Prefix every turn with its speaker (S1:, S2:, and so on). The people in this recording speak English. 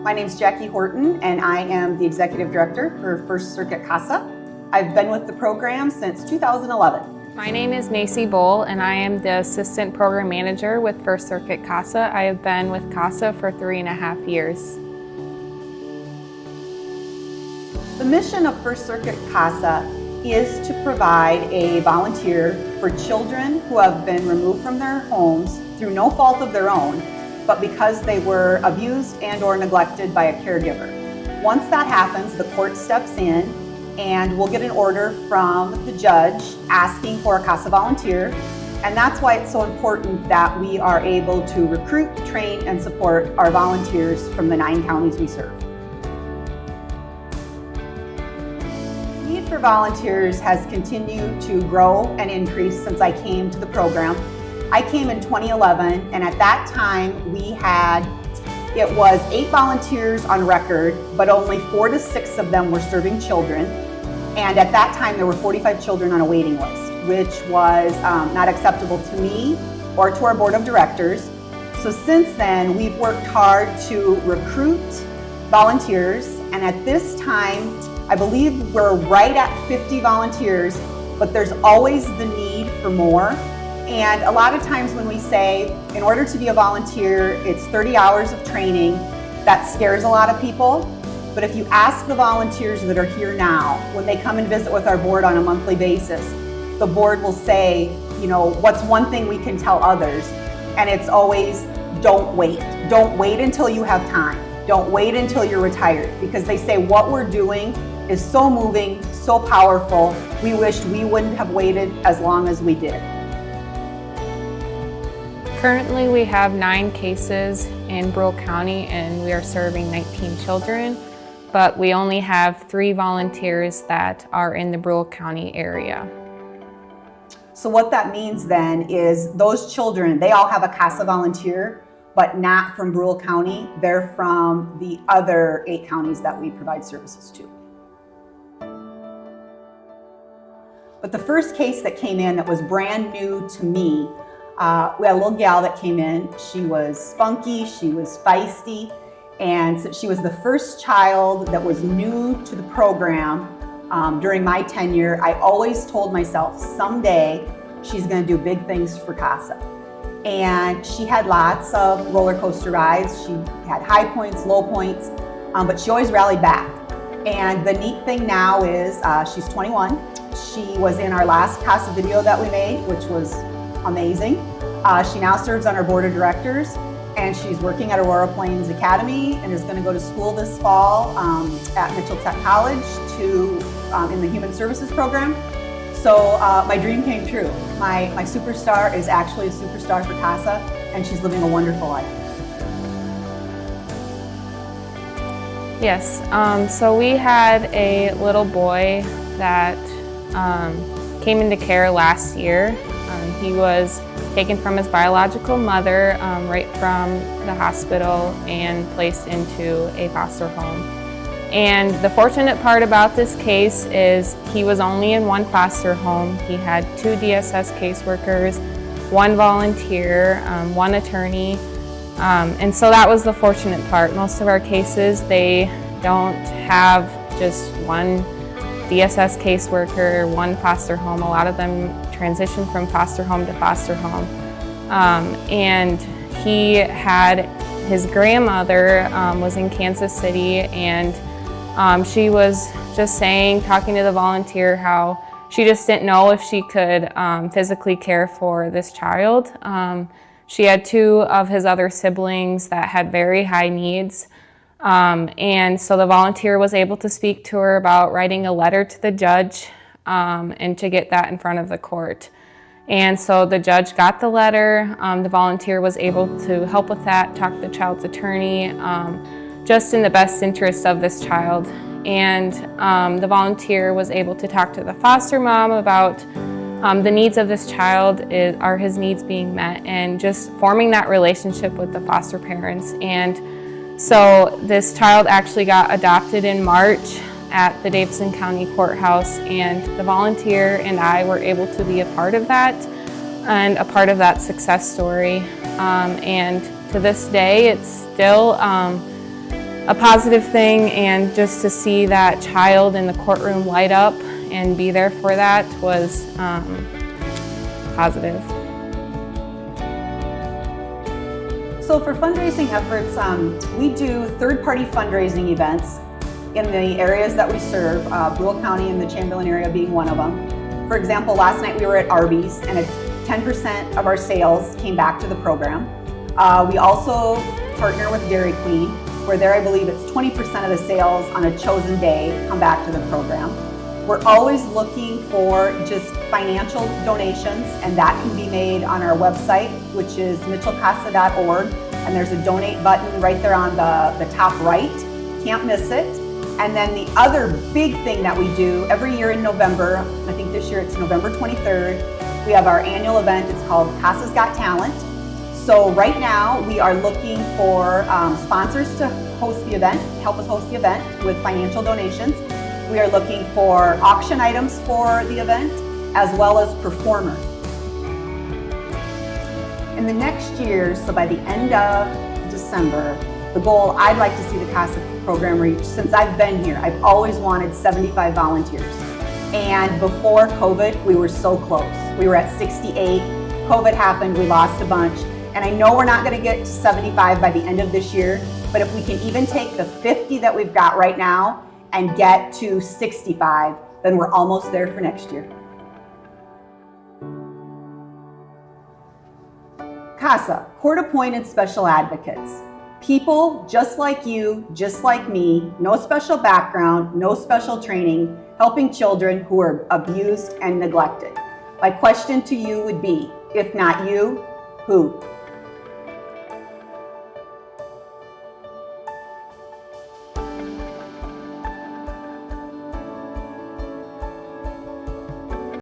S1: My name's Jackie Horton, and I am the Executive Director for First Circuit CASA. I've been with the program since 2011.
S2: My name is Macy Bohl, and I am the Assistant Program Manager with First Circuit CASA. I have been with CASA for 3.5 years.
S1: The mission of First Circuit CASA is to provide a volunteer for children who have been removed from their homes through no fault of their own, but because they were abused and or neglected by a caregiver. Once that happens, the court steps in and we'll get an order from the judge asking for a CASA volunteer. And that's why it's so important that we are able to recruit, train, and support our volunteers from the 9 counties we serve. The need for volunteers has continued to grow and increase since I came to the program. I came in 2011, and at that time it was 8 volunteers on record, but only 4 to 6 of them were serving children. And at that time, there were 45 children on a waiting list, which was not acceptable to me or to our board of directors. So since then, we've worked hard to recruit volunteers, and at this time, I believe we're right at 50 volunteers, but there's always the need for more. And a lot of times when we say, in order to be a volunteer, it's 30 hours of training, that scares a lot of people. But if you ask the volunteers that are here now, when they come and visit with our board on a monthly basis, the board will say, you know, what's one thing we can tell others? And it's always, don't wait. Don't wait until you have time. Don't wait until you're retired, because they say what we're doing is so moving, so powerful. We wished we wouldn't have waited as long as we did.
S2: Currently, we have 9 cases in Brule County, and we are serving 19 children, but we only have 3 volunteers that are in the Brule County area.
S1: So what that means then is those children, they all have a CASA volunteer, but not from Brule County. They're from the other 8 counties that we provide services to. But the first case that came in that was brand new to me, we had a little gal that came in. She was spunky, she was feisty, and so she was the first child that was new to the program during my tenure. I always told myself, someday she's going to do big things for CASA. And she had lots of roller coaster rides. She had high points, low points, but she always rallied back. And the neat thing now is she's 21. She was in our last CASA video that we made, which was amazing. She now serves on our board of directors, and she's working at Aurora Plains Academy and is going to go to school this fall at Mitchell Tech College in the Human Services program. So my dream came true. My superstar is actually a superstar for CASA, and she's living a wonderful life.
S2: Yes, so we had a little boy that came into care last year. He was taken from his biological mother right from the hospital and placed into a foster home. And the fortunate part about this case is he was only in 1 foster home. He had 2 DSS caseworkers, 1 volunteer, 1 attorney, and so that was the fortunate part. Most of our cases, they don't have just 1 DSS caseworker, 1 foster home. A lot of them transition from foster home to foster home. And he had, his grandmother was in Kansas City, and she was just talking to the volunteer how she just didn't know if she could physically care for this child. She had 2 of his other siblings that had very high needs. And so the volunteer was able to speak to her about writing a letter to the judge and to get that in front of the court. And so the judge got the letter. The volunteer was able to help with that, talk to the child's attorney, just in the best interest of this child. And the volunteer was able to talk to the foster mom about the needs of this child. Are his needs being met, and just forming that relationship with the foster parents. And so this child actually got adopted in March at the Davidson County Courthouse, and the volunteer and I were able to be a part of that and a part of that success story. And to this day, it's still a positive thing, and just to see that child in the courtroom light up and be there for that was positive.
S1: So for fundraising efforts, we do third-party fundraising events in the areas that we serve, Brule County and the Chamberlain area being one of them. For example, last night we were at Arby's and 10% of our sales came back to the program. We also partner with Dairy Queen, where there I believe it's 20% of the sales on a chosen day come back to the program. We're always looking for just financial donations, and that can be made on our website, which is mitchellcasa.org, and there's a donate button right there on the top right. Can't miss it. And then the other big thing that we do every year in November, I think this year it's November 23rd, we have our annual event. It's called CASA's Got Talent. So right now we are looking for sponsors to host the event, help us host the event with financial donations. We are looking for auction items for the event, as well as performers. In the next year, so by the end of December, the goal I'd like to see the CASA program reach, since I've been here, I've always wanted 75 volunteers. And before COVID, we were so close. We were at 68. COVID happened, we lost a bunch. And I know we're not gonna get to 75 by the end of this year, but if we can even take the 50 that we've got right now and get to 65, then we're almost there for next year. CASA, court-appointed special advocates. People just like you, just like me, no special background, no special training, helping children who are abused and neglected. My question to you would be, if not you, who?